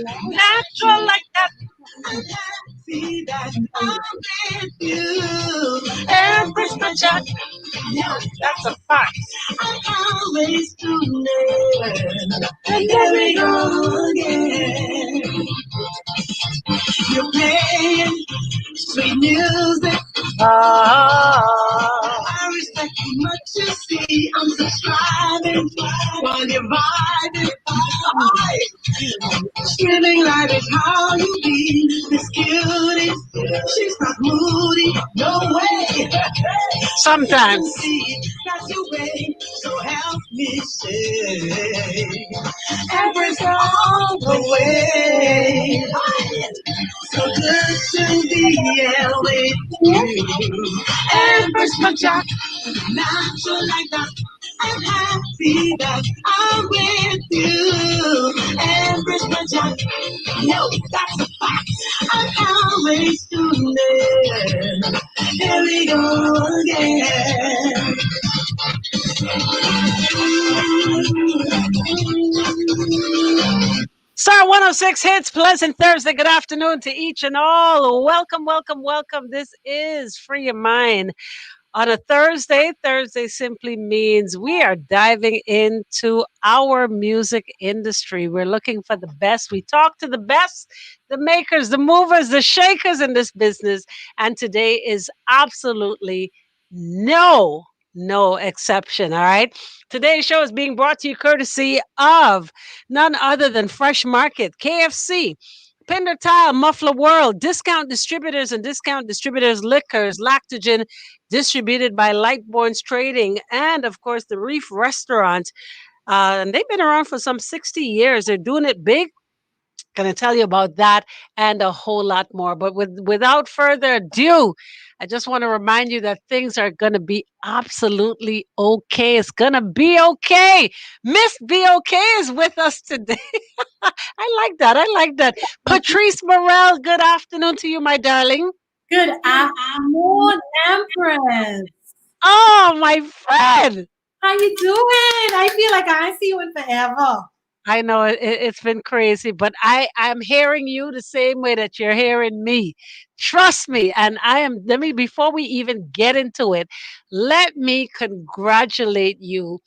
Natural like that. I'm happy that I'm with you. Embrace my job. Yeah, that's a fact. I always do it. And there we go again. You're playing sweet music. I respect you much, you see. I'm subscribing while you're vibing. Screaming like it's how you be. This cutie, she's not moody, no way. Sometimes. That's your way, so help me say. Every all the way. So good to be with you. Embrace my job, natural like that. I'm happy that I'm with you. Embrace my job, no, that's a fact. I'm always doing it. Here we go again. Star 106 hits. Pleasant Thursday. Good afternoon to each and all. Welcome, welcome, welcome. This is Free Your Mind on a Thursday. Thursday simply means we are diving into our music industry. We're looking for the best. We talk to the best, the makers, the movers, the shakers in this business. And today is absolutely no exception. All right. Today's show is being brought to you courtesy of none other than Fresh Market, KFC, Pinder Tile, Muffler World, Discount Distributors and Discount Distributors Liquors, Lactogen, distributed by Lightborns Trading, and of course the Reef Restaurant. And they've been around for some 60 years. They're doing it big. Going to tell you about that and a whole lot more. But without further ado, I just want to remind you that things are going to be absolutely okay. It's going to be okay. Miss BOK is with us today. I like that. I like that. Patrice Murrell, good afternoon to you, my darling. Good afternoon, Empress. Oh, my friend. How you doing? I feel like I ain't see you in forever. I know it's been crazy, but I'm hearing you the same way that you're hearing me. Trust me. And let me, before we even get into it, let me congratulate you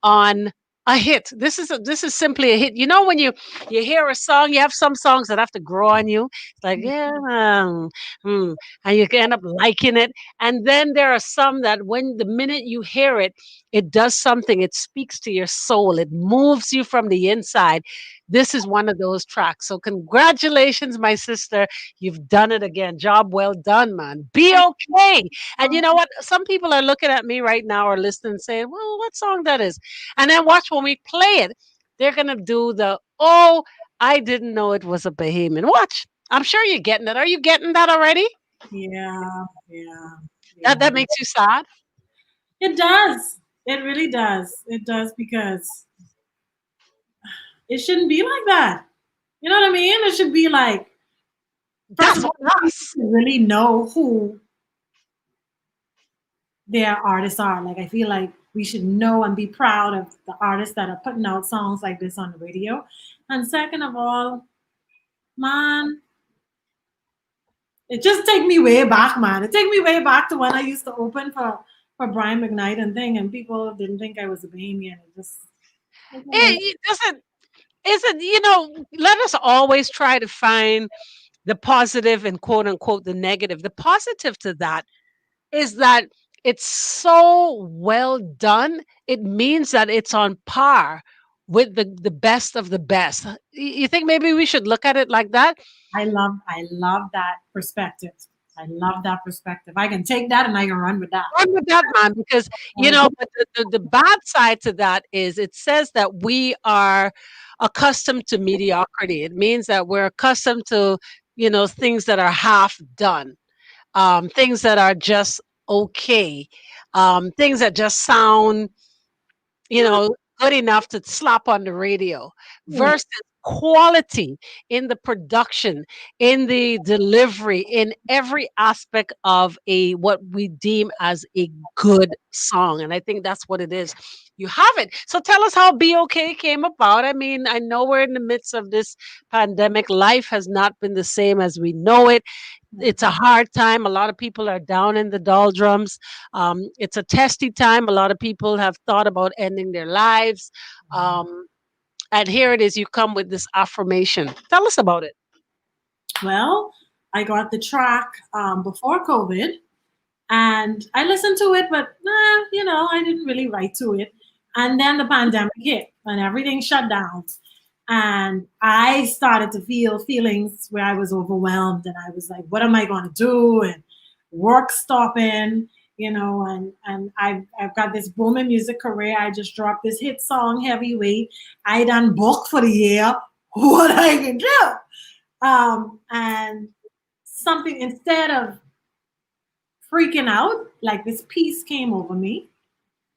on a hit. This is simply a hit. You know, when you hear a song, you have some songs that have to grow on you. It's like, yeah, and you end up liking it. And then there are some that when the minute you hear it, it does something. It speaks to your soul. It moves you from the inside. This is one of those tracks. So congratulations, my sister. You've done it again. Job well done, man. Be okay. And you know what? Some people are looking at me right now or listening saying, well, what song that is? And then watch when we play it, they're going to do oh, I didn't know it was a Bahamian. Watch. I'm sure you're getting it. Are you getting that already? Yeah. That makes you sad? It does. It really does. It does because it shouldn't be like that. You know what I mean? It should be like, first That's of all, us. people really know who their artists are. Like, I feel like we should know and be proud of the artists that are putting out songs like this on the radio. And second of all, man, it just take me way back, man. It take me way back to when I used to open for Brian McKnight and thing, and people didn't think I was a Bahamian. It just It doesn't, isn't, let us always try to find the positive and quote unquote the negative. The positive to that is that it's so well done. It means that it's on par with the best of the best. You think maybe we should look at it like that? I love that perspective. I love that perspective. I can take that and I can run with that. Run with that, man, because but the bad side to that is it says that we are accustomed to mediocrity. It means that we're accustomed to things that are half done, things that are just okay, things that just sound good enough to slap on the radio Yeah. versus quality in the production, in the delivery, in every aspect of a what we deem as a good song. And I think that's what it is. You have it. So tell us how BOK came about. I mean, I know we're in the midst of this pandemic. Life has not been the same as we know it. It's a hard time. A lot of people are down in the doldrums. It's a testy time. A lot of people have thought about ending their lives. Um, and here it is. You come with this affirmation. Tell us about it. Well, I got the track before COVID, and I listened to it, but I didn't really write to it. And then the pandemic hit, and everything shut down, and I started to feel feelings where I was overwhelmed, and I was like, "What am I going to do?" And work stopping, and I've got this booming music career. I just dropped this hit song, Heavyweight. I done booked for the year. What I can do? And something, instead of freaking out, like, this peace came over me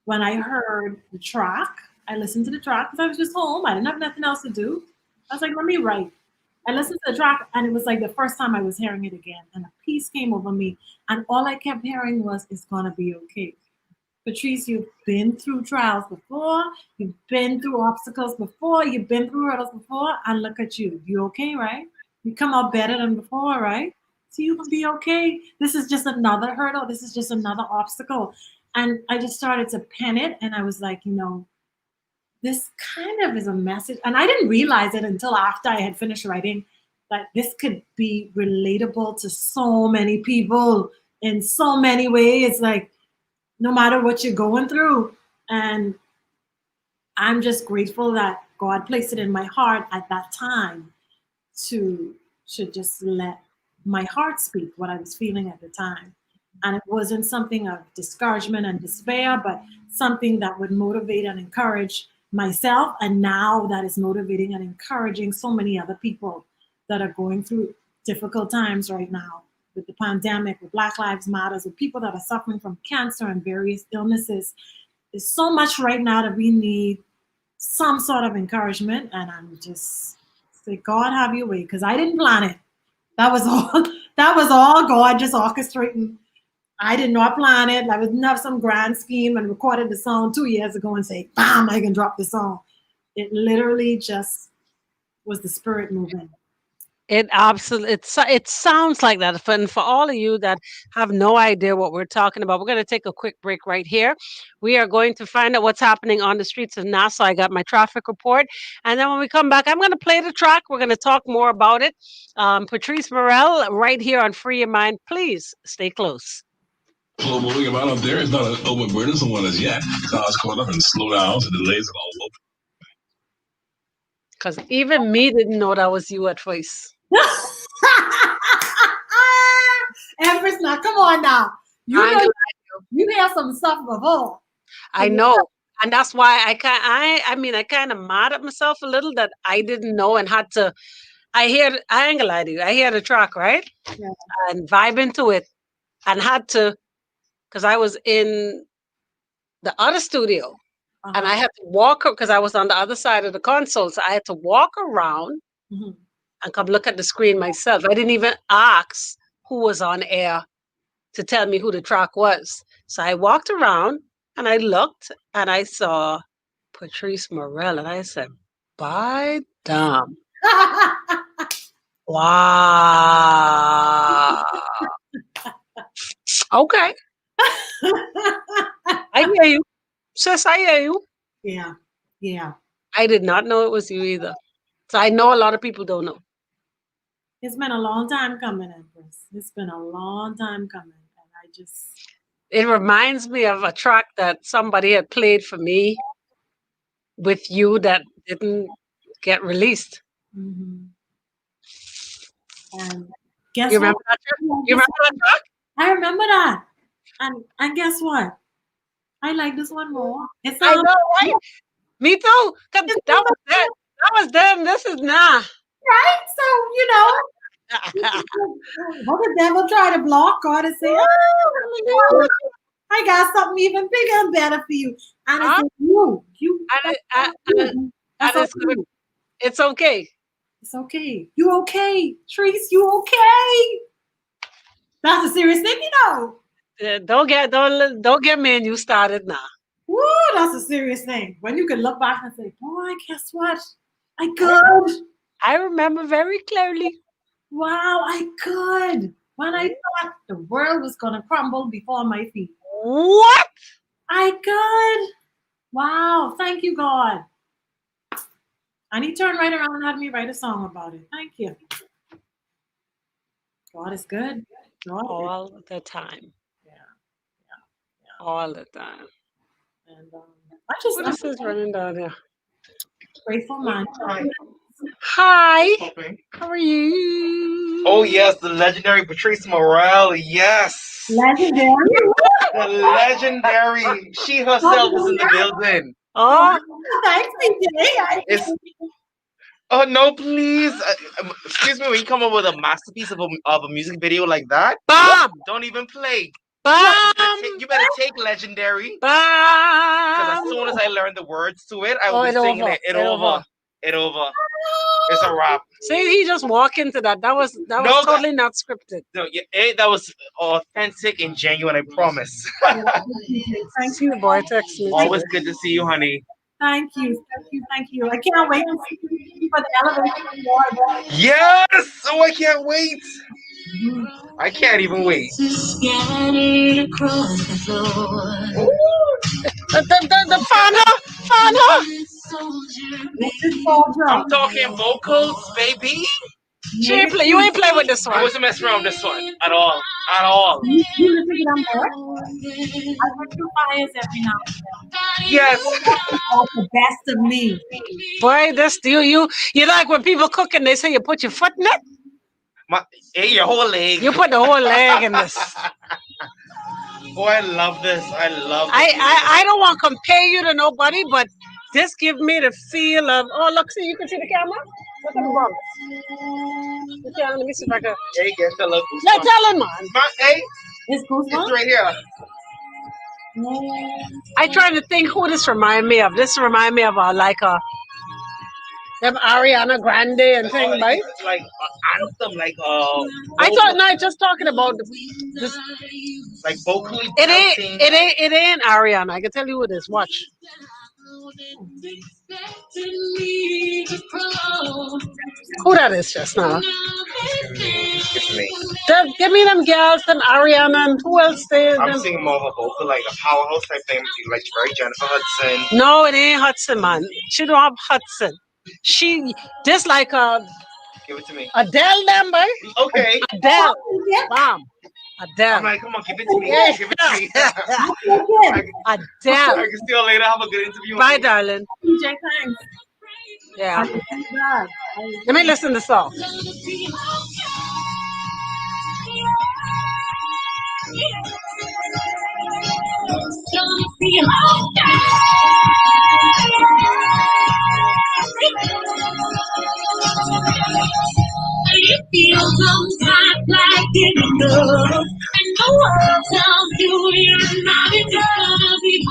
when I heard the track. I listened to the track because I was just home. I didn't have nothing else to do. I was like, let me write. I listened to the track, and it was like the first time I was hearing it again, and a peace came over me. And all I kept hearing was, "It's gonna be okay." Patrice, you've been through trials before, you've been through obstacles before, you've been through hurdles before, and look at you. You okay, right? You come out better than before, right? So you can be okay. This is just another hurdle. This is just another obstacle. And I just started to pen it, and I was like, this kind of is a message. And I didn't realize it until after I had finished writing, that this could be relatable to so many people in so many ways. Like, no matter what you're going through. And I'm just grateful that God placed it in my heart at that time to just let my heart speak what I was feeling at the time. And it wasn't something of discouragement and despair, but something that would motivate and encourage myself. And now that is motivating and encouraging so many other people that are going through difficult times right now, with the pandemic, with Black Lives Matters, with people that are suffering from cancer and various illnesses. There's so much right now that we need some sort of encouragement. And I'm just say, God, have your way, because I didn't plan it. That was all. That was all God just orchestrating. I did not plan it. I didn't have some grand scheme and recorded the song 2 years ago and say, bam, I can drop the song. It literally just was the spirit moving. It absolutely it sounds like that. And for all of you that have no idea what we're talking about, we're going to take a quick break right here. We are going to find out what's happening on the streets of Nassau. I got my traffic report, and then when we come back, I'm going to play the track. We're going to talk more about it. Patrice Murrell, right here on Free Your Mind. Please stay close. Global moving about up there is not an overburdensome one as yet. Cars caught up and slow down, so delays and all over. Because even me didn't know that was you at first. Empress, now come on now. You I know, know. you hear some stuff before. I know. And that's why I mean, I kind of mad at myself a little that I didn't know and had to. I ain't gonna lie to you. I hear the track, right? Yeah. And vibe into it and had to, because I was in the other studio and I had to walk because I was on the other side of the console. So I had to walk around Mhm. and come look at the screen myself. I didn't even ask who was on air to tell me who the track was. So I walked around and I looked and I saw Patrice Murrell and I said, by damn. Wow. Okay. I hear you. Sis, I hear you. Yeah. Yeah. I did not know it was you either. So I know a lot of people don't know. It's been a long time coming, Empress. It's been a long time coming. And I just, It reminds me of a track that somebody had played for me with you that didn't get released. mhm. And guess You what? remember that track? Yeah, You remember that track? I remember that. And guess what? I like this one more. It's I know, right? Me too. 'Cause it's that was then. That was then. This is now. right. So what the devil try to block God and say, oh, I got something even bigger and better for you. And it's Huh? you. You. And, That's it, and, all and, you. and That's all it's gonna, you. it's okay. It's okay. You okay? Treese, you okay? That's a serious thing, you know. Don't get me and you started now. Woo, that's a serious thing. When you can look back and say, boy, guess what? I could. I remember very clearly. Wow, I could. When I thought the world was going to crumble before my feet. What? I could. Wow, thank you, God. And he turned right around and had me write a song about it. Thank you. God is good. God is. All the time. Yeah. All the time. And I'm What is this running down here? grateful, man. Hi. How are you? Oh yes, the legendary Patrice Murrell. Yes, Legendary. the legendary. She herself is in the building. Oh, Thanks, PJ. It's oh no, please. Excuse me. When you come up with a masterpiece of a music video like that, Bam! don't even play. Bam! You better take legendary. Because as Bam! soon as I learn the words to it, I will Oh, be it singing over. it. It It over. over. It over. It's a wrap. See, he just walked into that. That was No, totally not scripted. No, that was authentic and genuine. I promise. See the boy text me. Always today. good to see you, honey. Thank you. I can't wait to see for the elevation award. Yes! Oh, I can't wait. I can't even wait. The Fana. I'm talking vocals, baby. You ain't play with this I one. wasn't messing around with this one at all. At all. You listen to them more? I put two fires every now and then. Yes. That's the best of me. Boy, this you like when people cook and they say you put your foot in it? Hey, your whole leg. You put the whole leg in this. Boy, I love this. I love this. I don't want to compare you to nobody, but this gives me the feel of, oh, look, see, you can see the camera? Look at the bumps. Okay, let me see if I can. Hey, get the look. Let's tell him, man. Hey, It's right here. I try to think who this remind me of. This remind me of them Ariana Grande and thing, right? Like anthem, like I thought not just talking about this. Like vocally. It ain't Ariana. I can tell you who it is. Watch. Who that is just now? It's me. Give me them girls, them Ariana, and who else they? I'm singing more of a vocal, like a powerhouse type thing, like very Jennifer Hudson. No, it ain't Hudson, man. She don't have Hudson. She just like Give it to me. Adele, them boy. Okay. Adele, bam. Adele. I'm like, come on, give it to me. Give it to me. Adele. I can see you later. Have a good interview. Bye, darling. PJ, thanks. Yeah. God. Let me listen to the song. It feels sometimes like giving up, and the world tells you you're not gonna be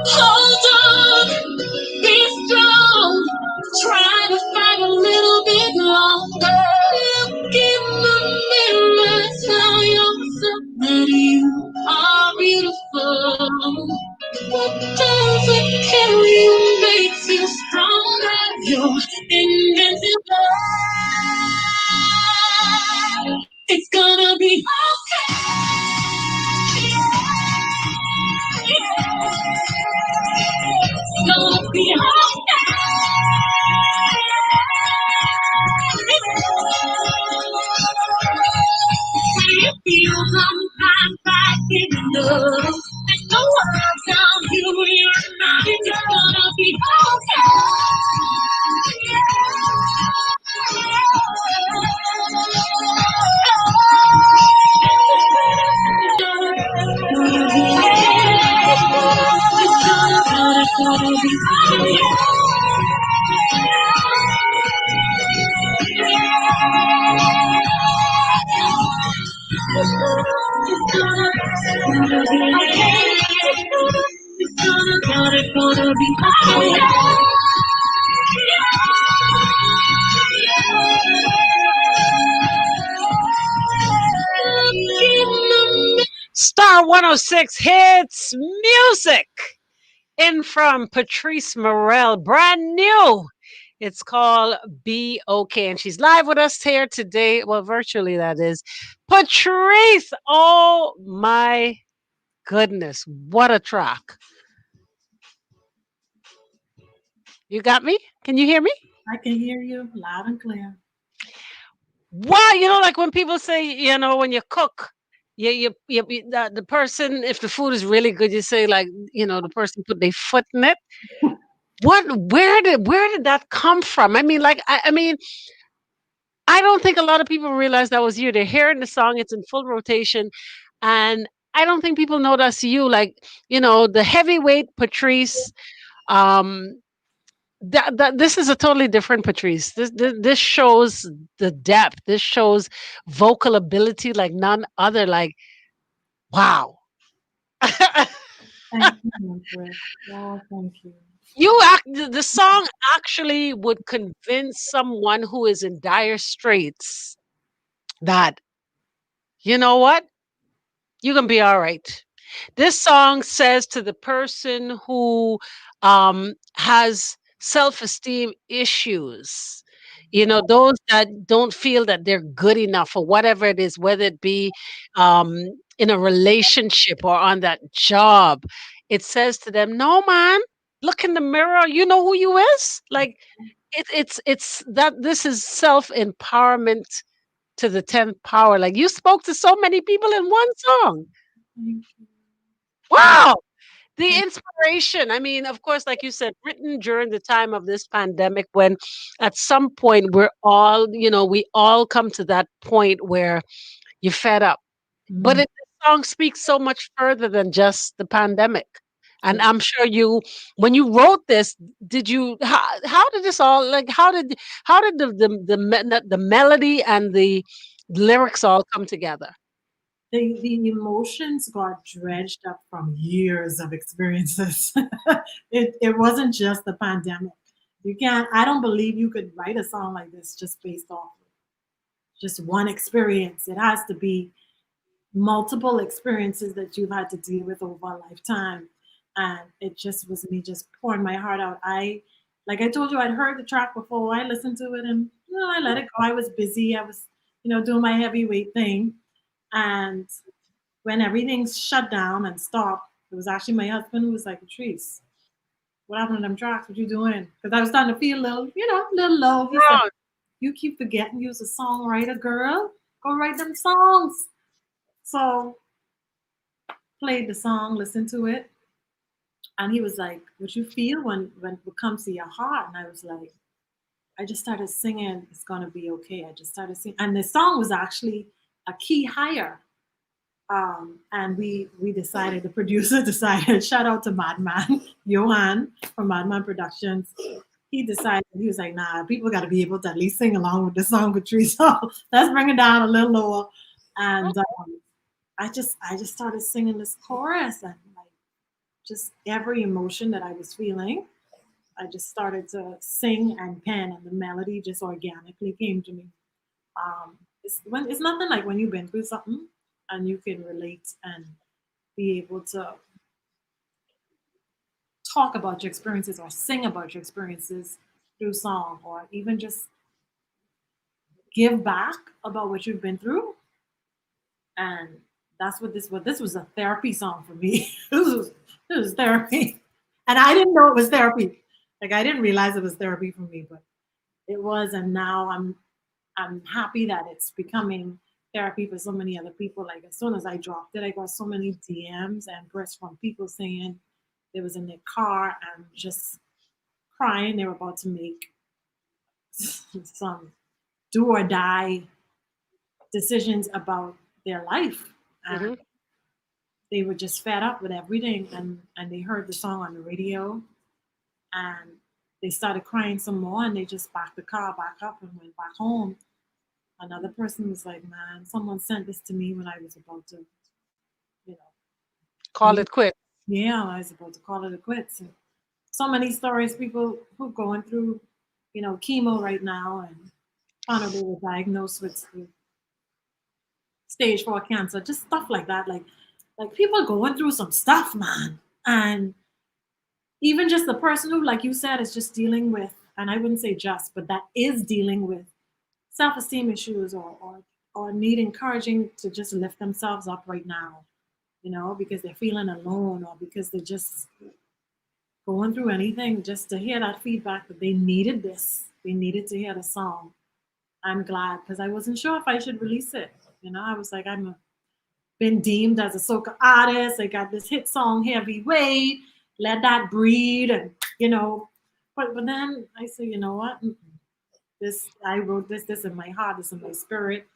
hold on, be strong, try to fight a little bit longer. Look in the mirror, tell yourself that you are beautiful. What doesn't kill you makes you stronger. You're invincible. It's gonna be okay. It's gonna be okay. It feels sometimes like giving up. There's no one around you. You're not. It's gonna be okay. but it's gonna be alright. Star 106 hits music in from Patrice Murrell, brand new. It's called Be Okay. And she's live with us here today. Well, virtually, that is. Patrice, oh my goodness. What a track. You got me? Can you hear me? I can hear you loud and clear. Wow, like when people say, when you cook, the person, if the food is really good, you say like, the person put their foot in it. Where did that come from? I mean, like, I mean, I don't think a lot of people realize that was you. They're hearing the song, it's in full rotation, and I don't think people know that's you. Like, the heavyweight Patrice. Um, that this is a totally different Patrice. This shows the depth. This shows vocal ability like none other. Like, wow. Thank you, Empress. Oh, thank you. The song actually would convince someone who is in dire straits that, you know what, you can be all right. This song says to the person who has self-esteem issues, those that don't feel that they're good enough or whatever it is, whether it be um, in a relationship or on that job, it says to them, no, man, look in the mirror. You know who you is? Like, it's that this is self-empowerment to the 10th power. Like, you spoke to so many people in one song. Thank you. Wow. The inspiration, I mean, of course, like you said, written during the time of this pandemic when at some point we're all, we all come to that point where you're fed up. But Mm, this song speaks so much further than just the pandemic. And yeah. I'm sure when you wrote this, how did this all, like, how did the melody and the lyrics all come together? The emotions got dredged up from years of experiences. It wasn't just the pandemic. You can't, I don't believe you could write a song like this just based off just one experience. It has to be multiple experiences that you've had to deal with over a lifetime. And it just was me just pouring my heart out. Like I told you, I'd heard the track before. I listened to it and, I let it go. I was busy. I was, doing my heavyweight thing. And when everything shut down and stopped, it was actually my husband who was like, Patrice, what happened to them tracks? What you doing? Because I was starting to feel a little, little low. He said, Oh, you keep forgetting you're a songwriter, girl. Go write them songs. So played the song, listened to it, and he was like, what you feel when it comes to your heart? And I was like, I just started singing, it's gonna be okay. I just started singing. And the song was actually a key higher. And we decided, the producer decided, shout out to Madman, Johan from Madman Productions. He decided, he was like, nah, people got to be able to at least sing along with the song, Patrice. So let's bring it down a little lower. And I just started singing this chorus and like just every emotion that I was feeling, I just started to sing and pen, and the melody just organically came to me. It's nothing like when you've been through something and you can relate and be able to talk about your experiences or sing about your experiences through song, or even just give back about what you've been through. And that's what this was. This was a therapy song for me. This was therapy, and I didn't know it was therapy. Like I didn't realize it was therapy for me, but it was. And now I'm happy that it's becoming therapy for so many other people. Like as soon as I dropped it, I got so many DMs and press from people saying they was in their car and just crying. They were about to make some do or die decisions about their life. And mhm. they were just fed up with everything, and they heard the song on the radio and they started crying some more, and they just backed the car back up and went back home. Another person was like, man, someone sent this to me when I was about to, you know, Call it quit. Yeah, I was about to call it a quits. And so many stories, people who going through, chemo right now and found out they were diagnosed with stage 4 cancer, just stuff like that. Like people going through some stuff, man. And even just the person who, like you said, is just dealing with, and I wouldn't say just, but that is dealing with self-esteem issues or need encouraging to just lift themselves up right now, because they're feeling alone or because they're just going through anything, just to hear that feedback that they needed this. They needed to hear the song. I'm glad because I wasn't sure if I should release it. I was like, been deemed as a soca artist. I got this hit song, Heavyweight. Let that breed, and but then I said, you know what? This I wrote this in my heart, this in my spirit.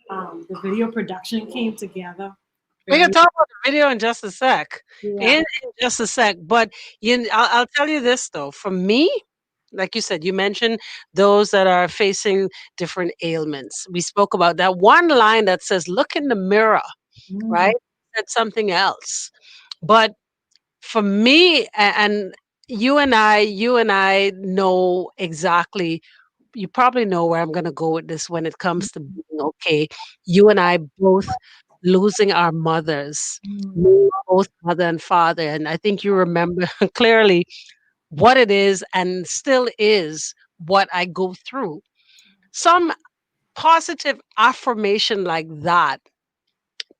The video production came together. We can Very, talk about the video in just a sec. yeah. In just a sec. But I'll tell you this though. For me, like you said, you mentioned those that are facing different ailments. We spoke about that one line that says, "Look in the mirror," Mm, right? That's something else. But for me, and you and I know exactly. You probably know where I'm going to go with this when it comes to being okay. You and I both losing our mothers, mm, me, both mother and father, and I think you remember clearly what it is and still is what I go through. Some positive affirmation like that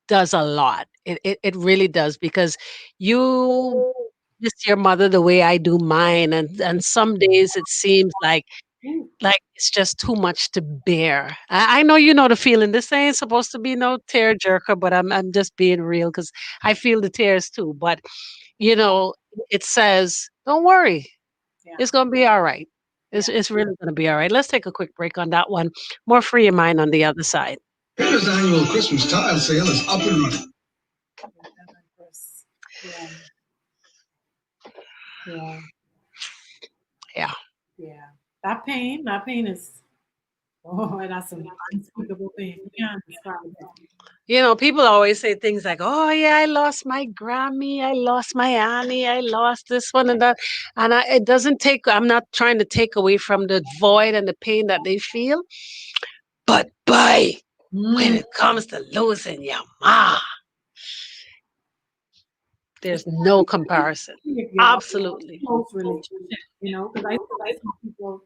does a lot. It really does because you miss your mother the way I do mine, and some days it seems mm, like it's just too much to bear. I know you know the feeling. This ain't supposed to be no tear jerker, but I'm just being real because I feel the tears too. But you know, it says, "Don't worry, yeah, it's gonna be all right. yeah. It's really gonna be all right." Let's take a quick break on that one. More free your mind on the other side. Paris annual Christmas tile sale is up and Yeah, yeah, Yeah. yeah. That pain is, oh, that's some unspeakable pain. You can't describe it. People always say things like, "Oh yeah, I lost my Grammy, I lost my Annie, I lost this one and that," and it doesn't take. I'm not trying to take away from the void and the pain that they feel, but boy, when Mm. it comes to losing your ma, there's no comparison. If you're a Absolutely. close relationship, because I see some people,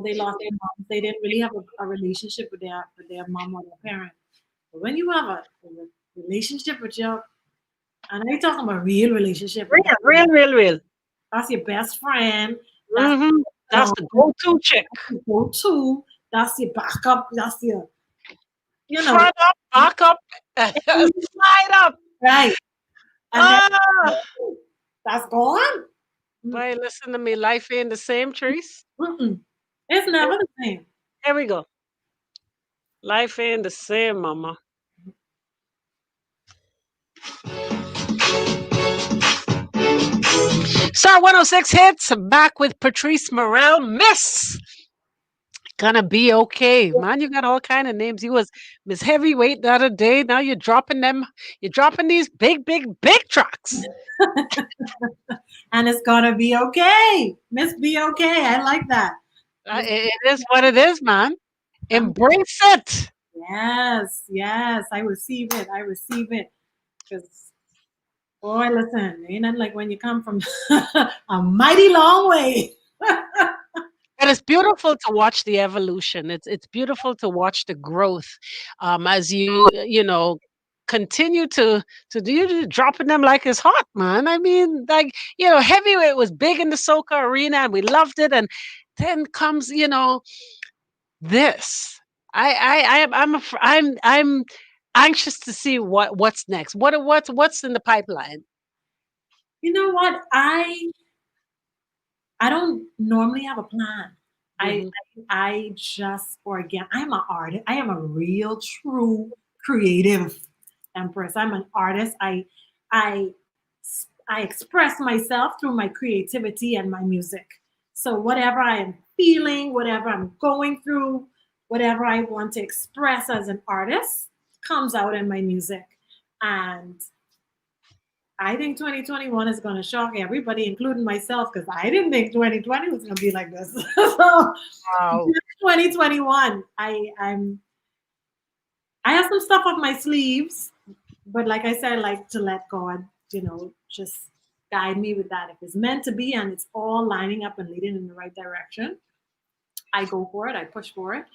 they lost their moms. They didn't really have a relationship with their mom or their parent. But when you have a relationship with your, and I talking about real relationship, like Real, real, real, real. that's your best friend, that's Hmm. That's your the go-to chick. go-to, that's your backup, that's your, you know, Front up, back up, side up. right. And then Ah, that's gone. Mm, boy, listen to me. Life ain't the same, Trees. mm-mm. It's never the same. Here we go. Life ain't the same, mama. Star 106 hits. Back with Patrice Murrell. Miss. Gonna be okay. Man, you got all kind of names. You was Miss Heavyweight the other day. Now you're dropping them. You're dropping these big, big, big trucks. And it's gonna be okay. Miss Be Okay. I like that. Miss It is what it is, man. I'm, Embrace it. yes, yes. I receive it. I receive it. Because boy, listen, ain't nothing like when you come from a mighty long way. And it's beautiful to watch the evolution. It's beautiful to watch the growth as you continue to do you dropping them like it's hot, man. I mean, like heavyweight was big in the soca arena and we loved it, and then comes this. I'm anxious to see what's next. What's in the pipeline. You know what? I don't normally have a plan. I Hmm. I just, or again, I'm an artist. I am a real true creative empress. I'm an artist. I I express myself through my creativity and my music. So whatever I am feeling, whatever I'm going through, whatever I want to express as an artist comes out in my music. And I think 2021 is going to shock everybody, including myself, because I didn't think 2020 was going to be like this. So Wow. 2021, I have some stuff up my sleeves, but like I said, I like to let God, just guide me with that. If it's meant to be and it's all lining up and leading in the right direction, I go for it. I push for it,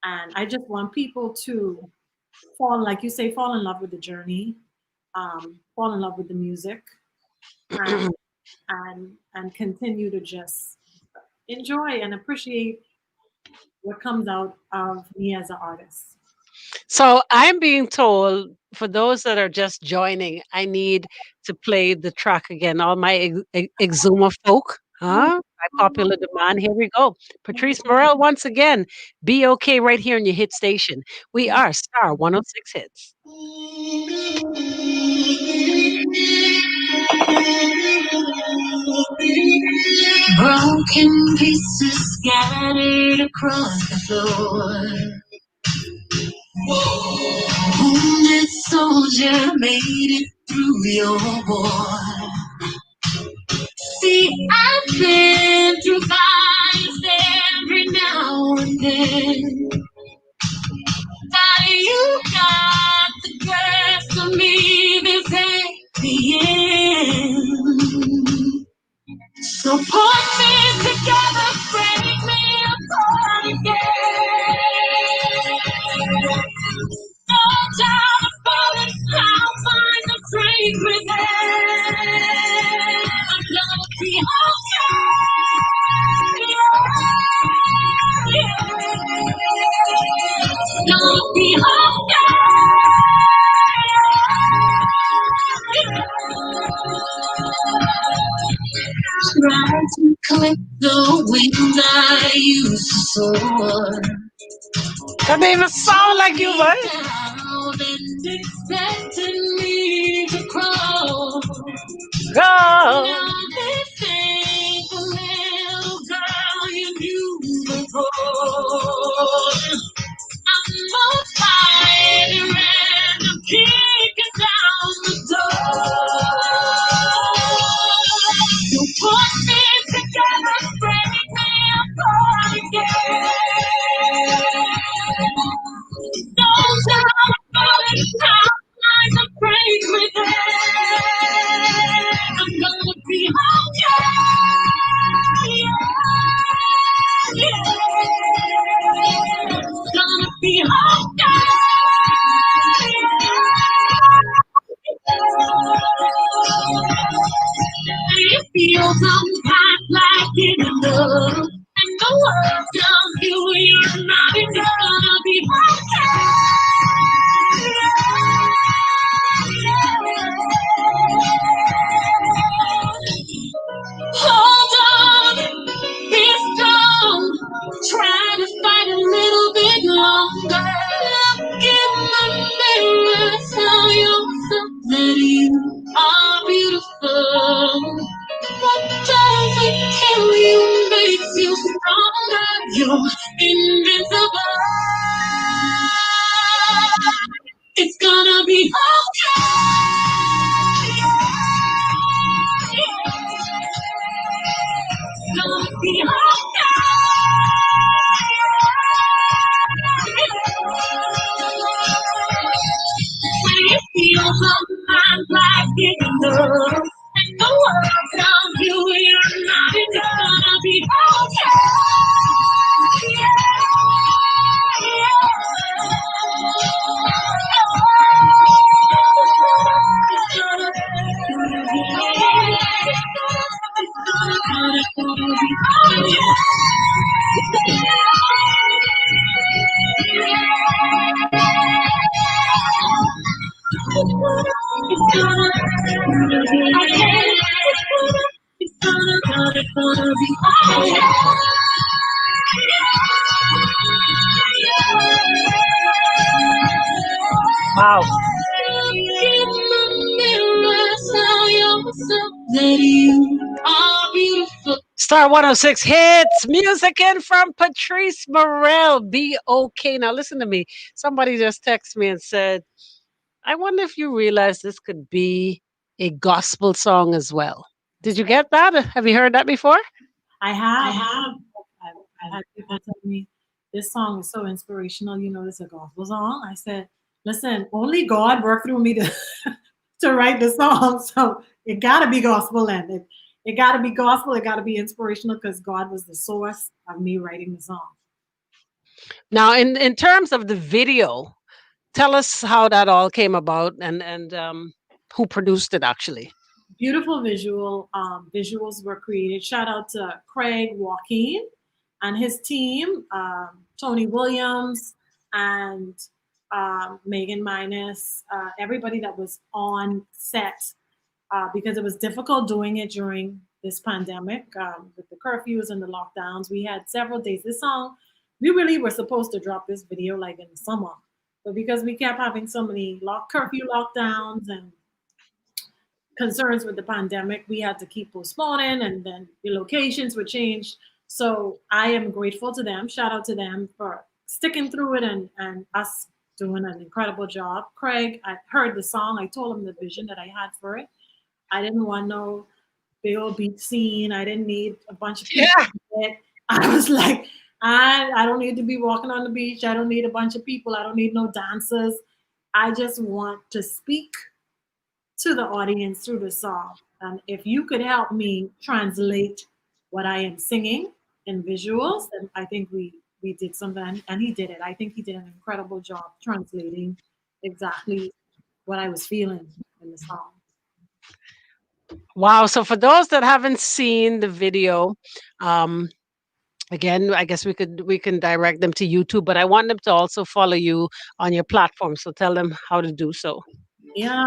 and I just want people to fall, like you say, fall in love with the journey, fall in love with the music, and and continue to just enjoy and appreciate what comes out of me as an artist. So I'm being told for those that are just joining, I need to play the track again. All my Exuma folk, huh? By popular demand. Here we go. Patrice Murrell once again. Be okay right here in your hit station. We are Star 106 Hits. Broken pieces scattered across the floor. Wounded soldier made it through your war. See, I've been through fires every now and then. But you got the best of me this at the end. So put me together, break me apart again. No time for it, I'll find the strength within. I'm gonna be okay. Gonna be okay. Try to clip the wings I used to soar. That didn't even sound like you, Down right? and expecting me to crawl. Go. Now this ain't the little girl you knew before. I'm on fire and I'm kicking down the door. You put me together, break me apart again. Don't doubt about it, I'm a break within. I'm gonna be okay. Yeah. Gonna be okay. It feels sometimes like giving up. And the world tells you you're not enough. Gonna be okay. Hold on, be strong. Try to fight a little bit longer. Look in the mirror, tell yourself that you are beautiful. What doesn't kill you makes you stronger. You're invincible. It's gonna be okay. Gonna be okay. When you feel sometimes like giving up, and the world tells you you're not enough, gonna be okay. It's gonna be Wow. in the mirror, tell yourself that you are beautiful. Star 106 Hits. Music in from Patrice Murrell. Be okay. Now listen to me. Somebody just texted me and said, I wonder if you realize this could be a gospel song as well. Did you get that? Have you heard that before? I I have. have. I've had people tell me this song is so inspirational. You know, this is a gospel song. I said, listen, only God worked through me to to write the song, so it got to be gospel, and it got to be gospel. It got to be inspirational because God was the source of me writing the song. Now, in terms of the video, tell us how that all came about and who produced it actually. Beautiful visuals were created. Shout out to Craig Joaquin and his team, Tony Williams and Megan Minus, everybody that was on set, because it was difficult doing it during this pandemic, with the curfews and the lockdowns. We had several days. This song, we really were supposed to drop this video like in the summer, but because we kept having so many curfew lockdowns and concerns with the pandemic, we had to keep postponing, and then the locations were changed. So I am grateful to them. Shout out to them for sticking through it, and us doing an incredible job. Craig, I heard the song. I told him the vision that I had for it. I didn't want no big old beach scene. I didn't need a bunch of people. Yeah. In it. I was like, I don't need to be walking on the beach. I don't need a bunch of people. I don't need no dancers. I just want to speak to the audience through the song. And if you could help me translate what I am singing in visuals, then I think we did something, and he did it. I think he did an incredible job translating exactly what I was feeling in the song. Wow. So for those that haven't seen the video, um, again, I guess we can direct them to YouTube, but I want them to also follow you on your platform. So tell them how to do so. Yeah,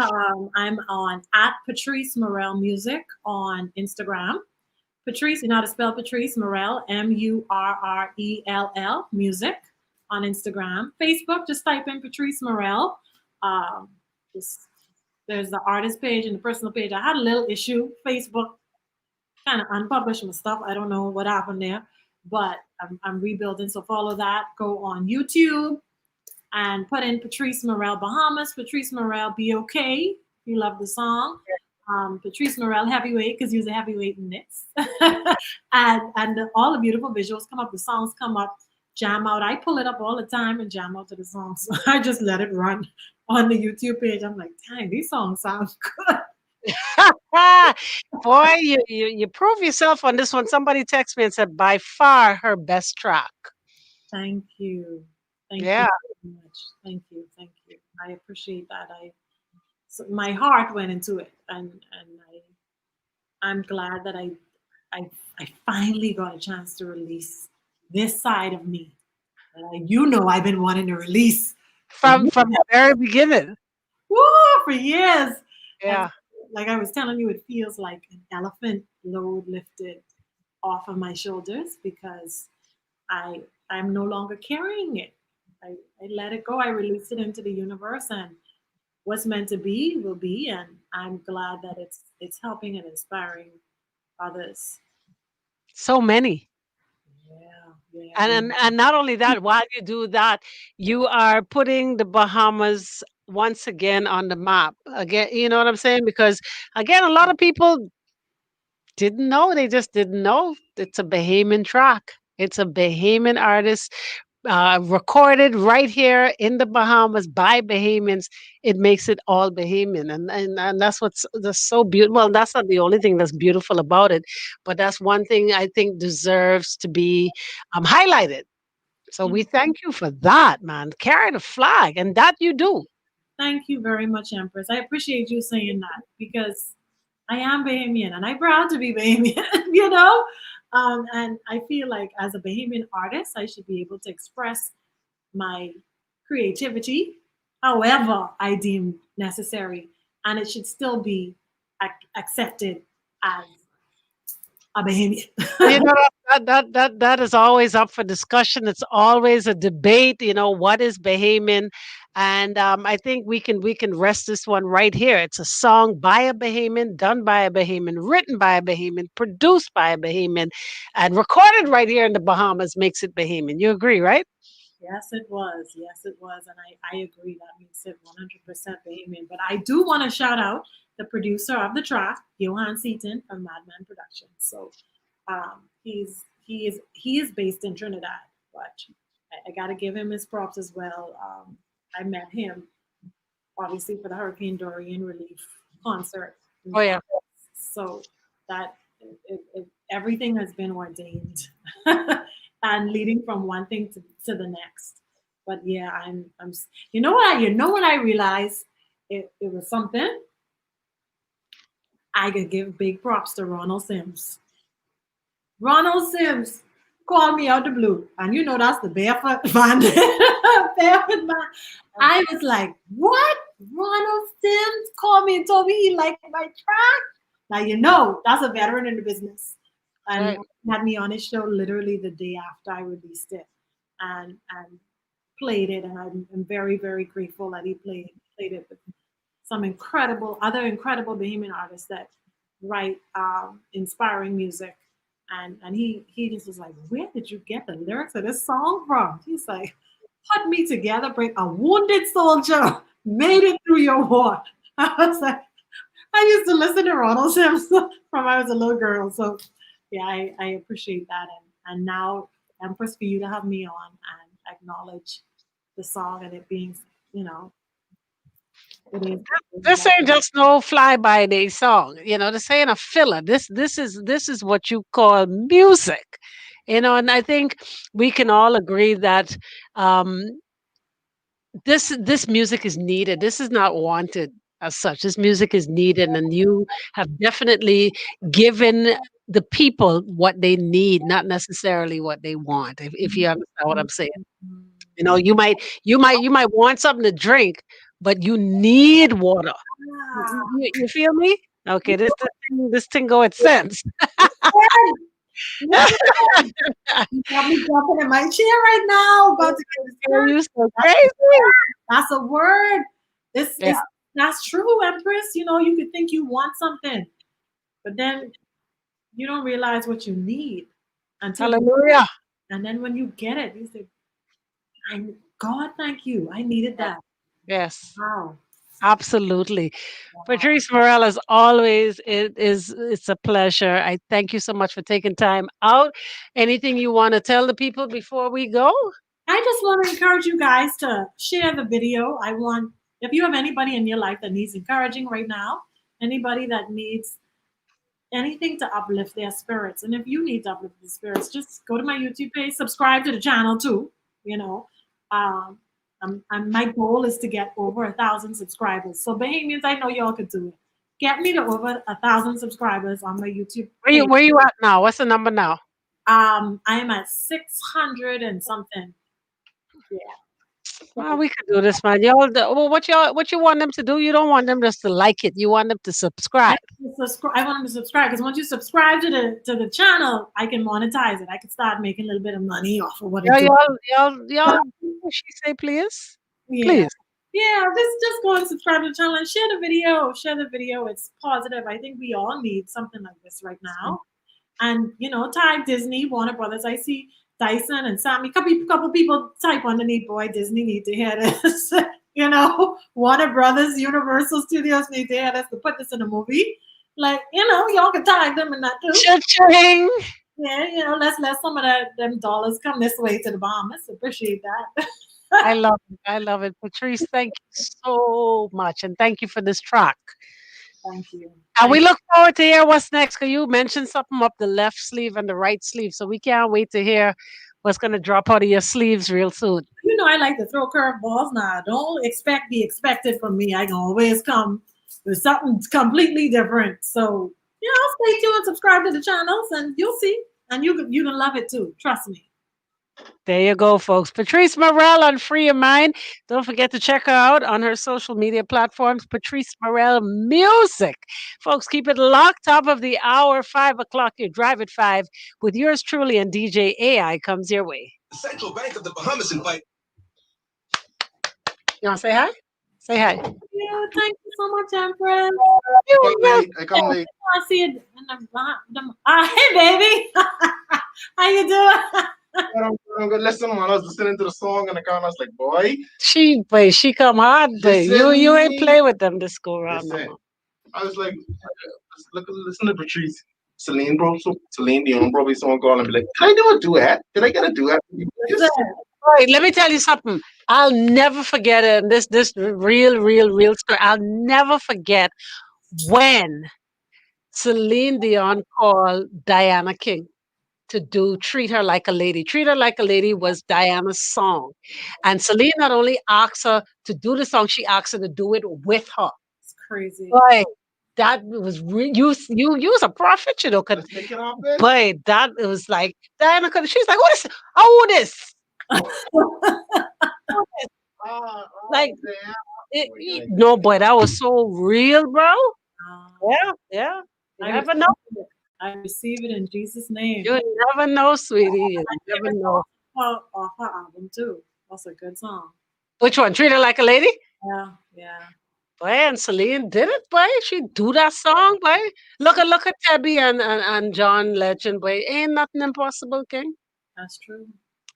I'm on at Patrice Murrell Music on Instagram. Patrice, you know how to spell Patrice Murrell, Murrell Music on Instagram. Facebook, just type in Patrice Murrell. Um, just, there's the artist page and the personal page. I had a little issue. Facebook kind of unpublished my stuff. I don't know what happened there, but I'm rebuilding. So follow that. Go on YouTube and put in Patrice Murrell Bahamas. Patrice Murrell Be Okay. If you love the song. Patrice Murrell Heavyweight, because he was a heavyweight in this. and all the beautiful visuals come up, the songs come up, jam out. I pull it up all the time and jam out to the songs. So I just let it run on the YouTube page. I'm like, dang, these songs sound good. Boy, you prove yourself on this one. Somebody texted me and said, by far her best track. Thank you. Thank you Yeah. very much. Thank you. Thank you. I appreciate that. So my heart went into it, and I'm glad that I I finally got a chance to release this side of me that I've been wanting to release for From years. the very beginning. Woo, for years. And Yeah. like I was telling you, it feels like an elephant load lifted off of my shoulders because I'm no longer carrying it. I let it go. I released it into the universe, and what's meant to be will be. And I'm glad that it's helping and inspiring others. So many. Yeah, yeah, And, yeah. and not only that, while you do that, you are putting the Bahamas once again on the map. Again, you know what I'm saying? Because again, a lot of people didn't know. They just didn't know it's a Bahamian track. It's a Bahamian artist, recorded right here in the Bahamas by Bahamians. It makes it all Bahamian, and that's so beautiful. Well, that's not the only thing that's beautiful about it, but that's one thing I think deserves to be highlighted. So we thank you for that, man. Carry the flag, and that you do. Thank you very much, Empress. I appreciate you saying that because I am Bahamian and I'm proud to be Bahamian, you know? And I feel like as a Bahamian artist, I should be able to express my creativity however I deem necessary. And it should still be accepted as a Bahamian. You know that is always up for discussion. It's always a debate. You know what is Bahamian, and I think we can rest this one right here. It's a song by a Bahamian, done by a Bahamian, written by a Bahamian, produced by a Bahamian, and recorded right here in the Bahamas makes it Bahamian. You agree, right? Yes, it was. Yes, it was. And I agree. That makes it 100% Bahamian. But I do want to shout out the producer of the track, Johan Seaton from Madman Productions. So he is based in Trinidad, but I got to give him his props as well. I met him obviously for the Hurricane Dorian relief concert in Oh yeah. August. So that everything has been ordained and leading from one thing to the next. But yeah, I'm you know what I realized it was something I could give big props to Ronald Sims. Ronald Sims called me out the blue, and you know that's the barefoot band. Barefoot band. I was like, "What?" Ronald Sims called me and told me he liked my track. Now you know that's a veteran in the business, and Right. had me on his show literally the day after I released it, and played it, and I'm very very grateful that he played it with some incredible Bahamian artists that write inspiring music. And he just was like, where did you get the lyrics of this song from? He's like, put me together, bring a wounded soldier made it through your war. I was like, I used to listen to Ronald Sims from I was a little girl. So yeah, I appreciate that. And now Empress, for you to have me on and acknowledge the song and it being, you know, it is. This ain't just no fly by day song. This ain't a filler. This is what you call music. And I think we can all agree that um, this music is needed. This is not wanted as such. This music is needed, and you have definitely given the people what they need, not necessarily what they want. If you understand what I'm saying. You might want something to drink, but you need water. You feel me? Okay, this thing go with sense. Listen, you got me jumping in my chair right now, about to get discouraged. You so crazy. That's a word. This Yeah. is that's true, Empress. You know, you could think you want something, but then you don't realize what you need until you, Hallelujah. and then when you get it, you say, I God, thank you. I needed that. Yes. Wow. Absolutely. Wow. Patrice Murrell, as always, it's a pleasure. I thank you so much for taking time out. Anything you want to tell the people before we go? I just want to encourage you guys to share the video. I want, if you have anybody in your life that needs encouraging right now, anybody that needs anything to uplift their spirits, and if you need to uplift the spirits, just go to my YouTube page, subscribe to the channel too. You know, um, my goal is to get over 1,000 subscribers. So Bahamians, I know y'all could do it. Get me to over 1,000 subscribers on my YouTube Where you page. where you at now? What's the number now? I am at 600 and something. Yeah. Well, So we could do this, man. Well, what you want them to do? You don't want them just to like it. You want them to subscribe. I want them to subscribe because once you subscribe to the channel, I can monetize it. I can start making a little bit of money off of what I Y'all, do. y'all. What she say, please, Yeah. please. Yeah, just go and subscribe to the channel and share the video. Share the video. It's positive. I think we all need something like this right now. And tag Disney, Warner Brothers. I see Dyson and Sammy. Couple people type underneath. Boy, Disney need to hear this. Warner Brothers, Universal Studios need to hear this to put this in a movie. Like y'all can tag them in that too. Cha-ching. Yeah, let's let some of them dollars come this way to the bomb. Let's appreciate that. I love it. I love it, Patrice. Thank you so much, and thank you for this track. Thank you. And we look forward to hear what's next. Cause you mentioned something up the left sleeve and the right sleeve, so we can't wait to hear what's gonna drop out of your sleeves real soon. I like to throw curveballs now. Don't expect the expected from me. I can always come with something completely different. So, stay tuned, subscribe to the channels, and you'll see. And you can love it too. Trust me. There you go, folks. Patrice Murrell on Free Your Mind. Don't forget to check her out on her social media platforms, Patrice Murrell Music. Folks, keep it locked. Top of the hour, 5 o'clock. You drive at 5 with yours truly, and DJ AI comes your way. The Central Bank of the Bahamas invite. You want to say hi? Say hi. Thank you so much, Empress. I come late. I see it in the hey, baby. How you doing? I'm gonna listen, man. I was listening to the song in the car, and I was like, boy, she come hard, boy. You ain't listen, play with them this go round no listen. more. I was like, listen to Patrice. Celine, bro. So Celine Dion probably someone call and be like, did I do a duet? Did I get a duet? Listen, Right, let me tell you something. I'll never forget it. And this real story. I'll never forget when Celine Dion called Diana King to do "Treat Her Like a Lady." "Treat Her Like a Lady" was Diana's song, and Celine not only asked her to do the song, she asked her to do it with her. it's crazy. Boy, that was you was a prophet, you know. Let's take it off it. Boy, that it was like Diana could. She's like, "What is? Oh, this." Like Damn. no, boy, that was so real, bro. Yeah, yeah. You I never receive know. it. I receive it in Jesus' name. You never know, sweetie. You My never favorite know. song off her album too. That's a good song. Which one? Treat Her Like a Lady? Yeah, yeah. Boy, and Celine did it, boy. She do that song, boy. Look at Tebby and John Legend, boy. Ain't nothing impossible, King. That's true.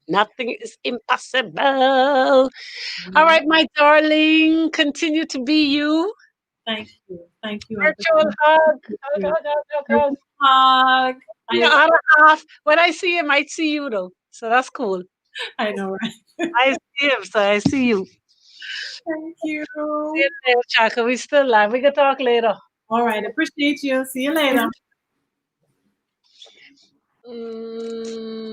Nothing is impossible. All Yeah. right, my darling. Continue to be you. Thank you. Thank you. Virtual hug. Hug, hug, hug, hug, hug. Hug. Yeah, other half. When I see him, I see you though. So that's cool. I know, right? I see him, so I see you. Thank you. See you later, Chaka. We still live. We can talk later. All right. Appreciate you. See you later. Mm.